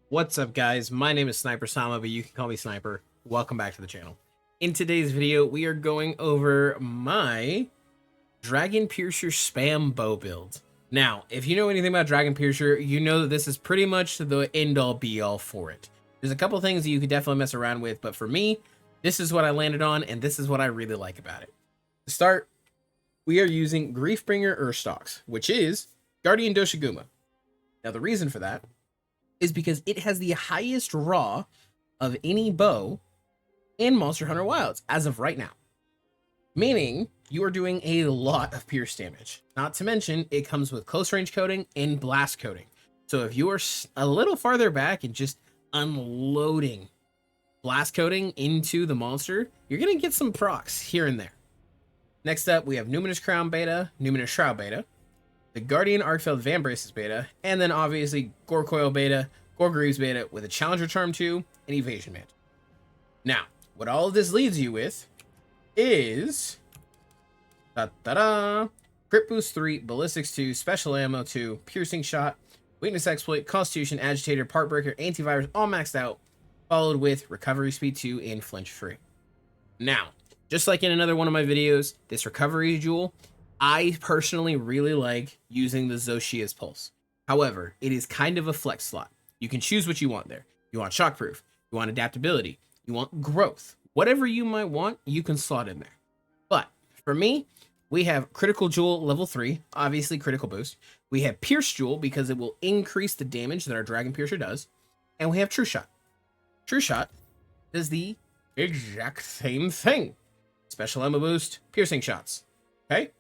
What's up, guys? My name is SnyperSama, but you can call me Sniper. Welcome back to the channel. In today's video, we are going over my Dragonpiercer spam bow build. Now, if you know anything about Dragonpiercer, you know that this is pretty much the end-all be-all for it. There's a couple things that you could definitely mess around with, but for me, this is what I landed on, and this is what I really like about it. To start, we are using Griefbringer Urstocks, which is Guardian Doshiguma. Now, the reason for that is because it has the highest raw of any bow in Monster Hunter Wilds as of right now. Meaning you are doing a lot of pierce damage. Not to mention it comes with close range coating and blast coating. So if you are a little farther back and just unloading blast coating into the monster, you're going to get some procs here and there. Next up, we have Numinous Crown Beta, Numinous Shroud Beta, the Guardian Arkfeld Vambraces Beta, and then obviously Gorecoil Beta, Goregreaves Beta with a Challenger Charm 2 and Evasion Mantle. Now, what all of this leads you with is Crit Boost 3, Ballistics 2, Special Ammo 2, Piercing Shot, Weakness Exploit, Constitution, Agitator, Part Breaker, Antivirus, all maxed out, followed with Recovery Speed 2 and Flinch Free. Now, just like in another one of my videos, this Recovery Jewel, I personally really like using the Zoshia's Pulse. However, it is kind of a flex slot. You can choose what you want there. You want shockproof, you want adaptability, you want growth. Whatever you might want, you can slot in there. But for me, we have Critical Jewel level 3, obviously critical boost. We have Pierce Jewel because it will increase the damage that our Dragonpiercer does. And we have True Shot. True Shot does the exact same thing. Special ammo boost, piercing shots. Okay?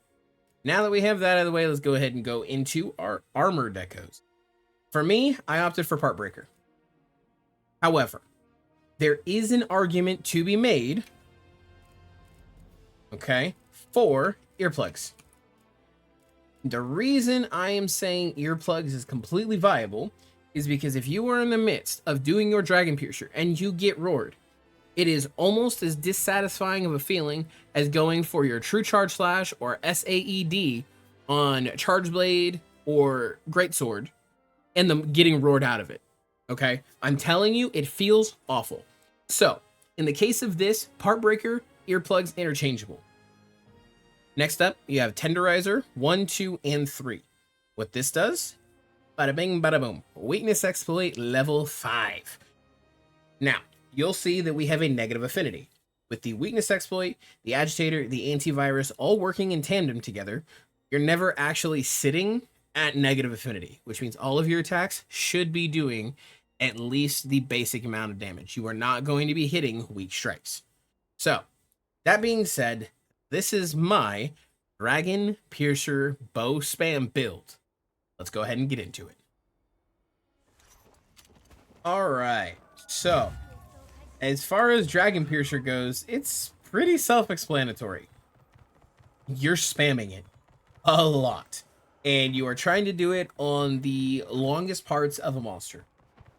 Now that we have that out of the way, let's go ahead and go into our armor decos. For me, I opted for Part Breaker. However, there is an argument to be made, okay, for earplugs. The reason I am saying earplugs is completely viable is because if you are in the midst of doing your Dragonpiercer and you get roared, it is almost as dissatisfying of a feeling as going for your True Charge Slash or SAED on Charge Blade or Greatsword and them getting roared out of it. Okay? I'm telling you, it feels awful. So, in the case of this, Part Breaker, earplugs interchangeable. Next up, you have Tenderizer 1, 2, and 3. What this does? Bada bing, bada boom. Weakness Exploit level 5. Now, you'll see that we have a negative affinity. With the Weakness Exploit, the Agitator, the Antivirus all working in tandem together, you're never actually sitting at negative affinity, which means all of your attacks should be doing at least the basic amount of damage. You are not going to be hitting weak strikes. So, that being said, this is my Dragonpiercer bow spam build. Let's go ahead and get into it. Alright, so as far as Dragonpiercer goes, it's pretty self-explanatory. You're spamming it a lot, and you are trying to do it on the longest parts of a monster.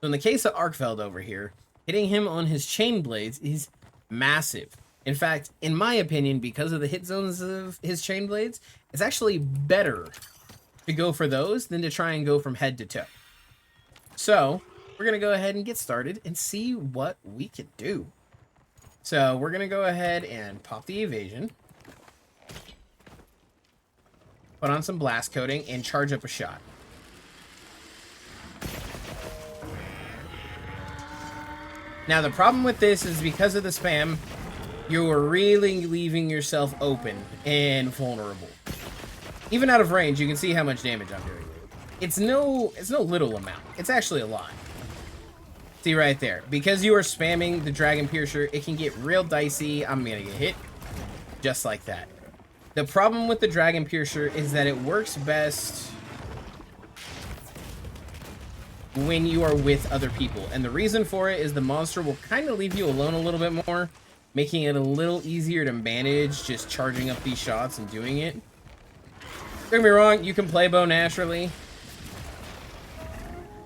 So in the case of Arkfeld over here, hitting him on his chain blades is massive. In fact, in my opinion, because of the hit zones of his chain blades, it's actually better to go for those than to try and go from head to toe. So we're going to go ahead and get started and see what we can do. So we're going to go ahead and pop the evasion, put on some blast coating, and charge up a shot. Now the problem with this is because of the spam, you are really leaving yourself open and vulnerable. Even out of range, you can see how much damage I'm doing. It's no little amount. It's actually a lot. See right there, because you are spamming the Dragonpiercer, it can get real dicey. I'm gonna get hit just like that. The problem with the Dragonpiercer is that it works best when you are with other people, and the reason for it is the monster will kind of leave you alone a little bit more, making it a little easier to manage just charging up these shots and doing it. Don't get me wrong, you can play bow naturally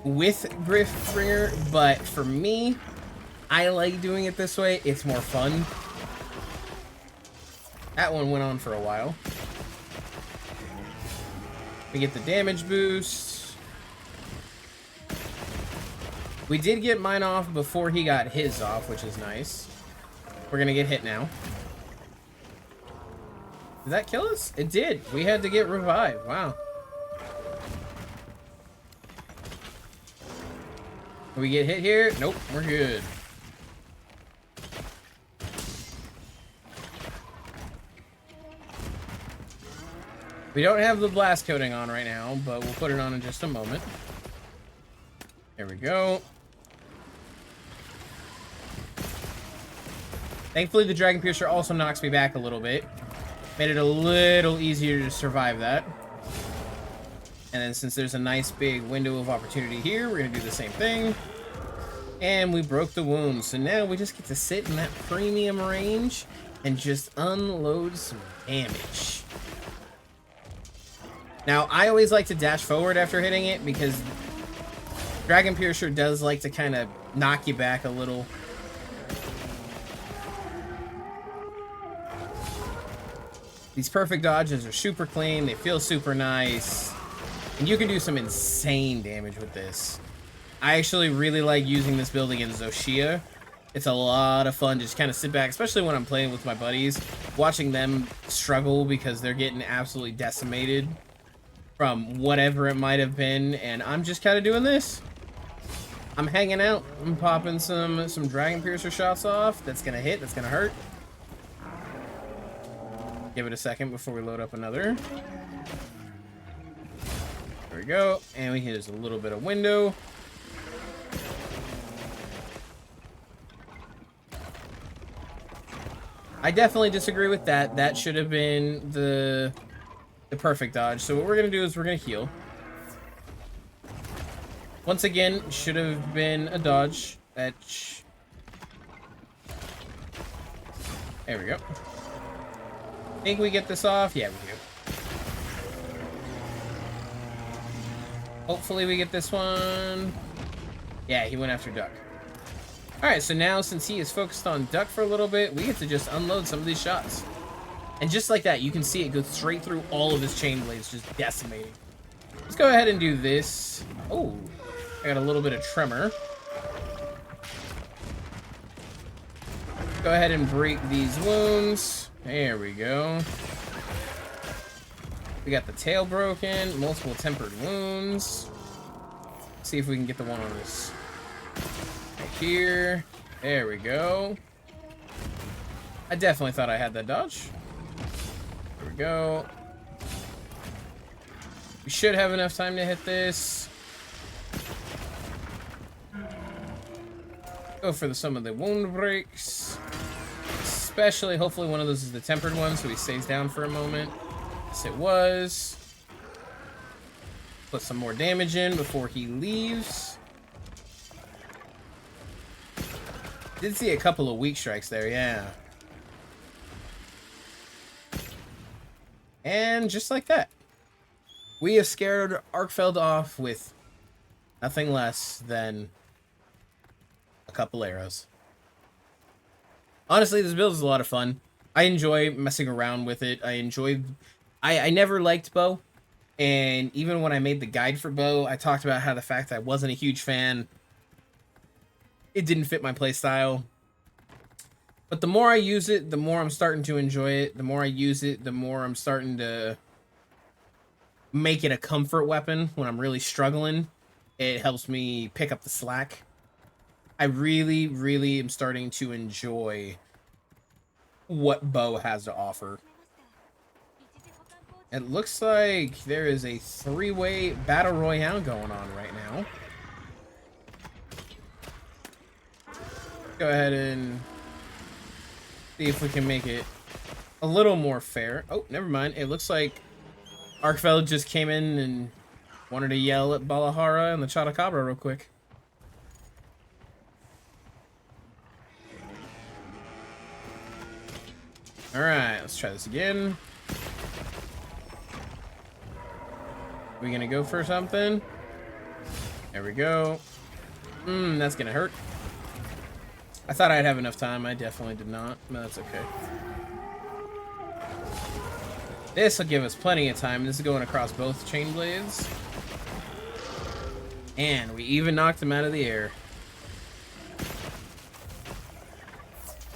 with Griefbringer, but for me, I like doing it this way. It's more fun. That one went on for a while. We get the damage boost. We did get mine off before he got his off, which is nice. We're gonna get hit now. Did that kill us? It did. We had to get revived. Wow. Can we get hit here? Nope, we're good. We don't have the blast coating on right now, but we'll put it on in just a moment. There we go. Thankfully, the Dragonpiercer also knocks me back a little bit. Made it a little easier to survive that. And then since there's a nice big window of opportunity here, we're going to do the same thing. And we broke the wound. So now we just get to sit in that premium range and just unload some damage. Now, I always like to dash forward after hitting it because Dragonpiercer does like to kind of knock you back a little. These perfect dodges are super clean. They feel super nice. And you can do some insane damage with this. I actually really like using this build against Zoshia. It's a lot of fun to just kind of sit back, especially when I'm playing with my buddies, watching them struggle because they're getting absolutely decimated from whatever it might have been, and I'm just kind of doing this. I'm hanging out. I'm popping some Dragonpiercer shots off. That's gonna hit. That's gonna hurt. Give it a second before we load up another. There we go. And we hit us a little bit of window. I definitely disagree with that. That should have been the perfect dodge. So what we're going to do is we're going to heal. Once again, should have been a dodge. There we go. Think we get this off? Yeah, we do. Hopefully we get this one. Yeah, he went after Duck. Alright, so now since he is focused on Duck for a little bit, we get to just unload some of these shots. And just like that, you can see it go straight through all of his chain blades, just decimating. Let's go ahead and do this. Oh, I got a little bit of tremor. Go ahead and break these wounds. There we go. We got the tail broken, multiple tempered wounds. Let's see if we can get the one on this. Right here. There we go. I definitely thought I had that dodge. There we go. We should have enough time to hit this. Go for some of the wound breaks. Especially, hopefully one of those is the tempered one, so he stays down for a moment. Yes, it was. Put some more damage in before he leaves. Did see a couple of weak strikes there, yeah. And just like that, we have scared Arkfeld off with nothing less than a couple arrows. Honestly, this build is a lot of fun. I enjoy messing around with it. I never liked bow. And even when I made the guide for bow, I talked about how the fact that I wasn't a huge fan, it didn't fit my playstyle. But the more I use it, the more I'm starting to enjoy it. The more I use it, the more I'm starting to make it a comfort weapon when I'm really struggling. It helps me pick up the slack. I really, really am starting to enjoy what bow has to offer. It looks like there is a 3-way battle royale going on right now. Go ahead and see if we can make it a little more fair. Oh, never mind. It looks like Arkfeld just came in and wanted to yell at Balahara and the Chotacabra real quick. Alright, let's try this again. We gonna go for something? There we go. That's gonna hurt. I thought I'd have enough time. I definitely did not. No, that's okay. This will give us plenty of time. This is going across both chain blades. And we even knocked him out of the air.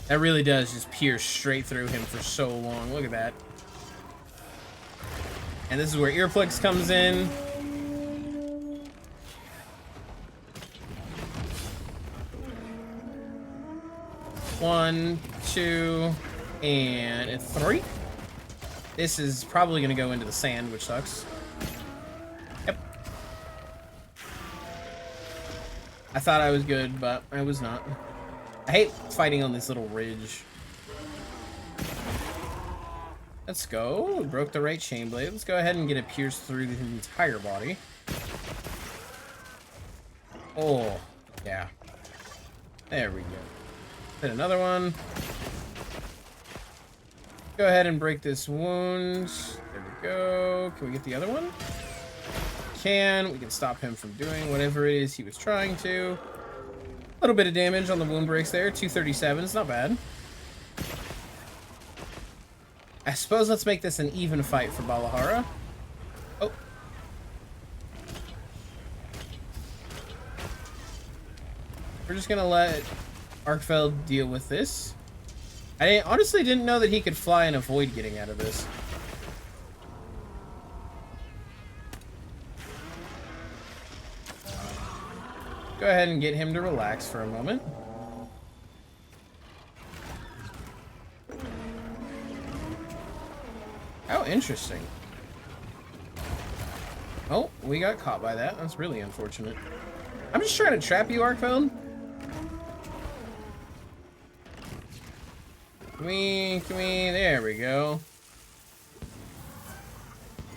That really does just pierce straight through him for so long. Look at that. And this is where Earplugs comes in. One, two, and 3. This is probably going to go into the sand, which sucks. Yep. I thought I was good, but I was not. I hate fighting on this little ridge. Let's go. We broke the right chain blade. Let's go ahead and get it pierced through the entire body. Oh, yeah. There we go. Hit another one. Go ahead and break this wound. There we go. Can we get the other one? We can stop him from doing whatever it is he was trying to. A little bit of damage on the wound breaks there. 237. It's not bad. I suppose let's make this an even fight for Balahara. Oh. We're just gonna let Arkfeld deal with this. I honestly didn't know that he could fly and avoid getting out of this. Go ahead and get him to relax for a moment. How interesting. Oh, we got caught by that. That's really unfortunate. I'm just trying to trap you, Arkfeld. Come on, there we go.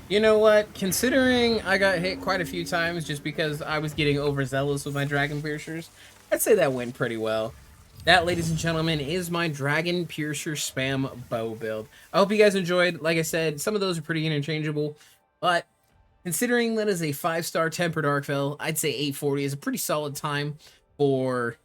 You know what? Considering I got hit quite a few times just because I was getting overzealous with my Dragonpiercers, I'd say that went pretty well. That, ladies and gentlemen, is my Dragonpiercer spam bow build. I hope you guys enjoyed. Like I said, some of those are pretty interchangeable, but considering that is a 5-star tempered Arkfell, I'd say 840 is a pretty solid time for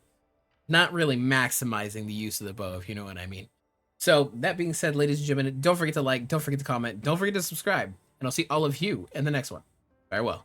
not really maximizing the use of the bow, if you know what I mean. So, that being said, ladies and gentlemen, don't forget to like, don't forget to comment, don't forget to subscribe, and I'll see all of you in the next one. Farewell.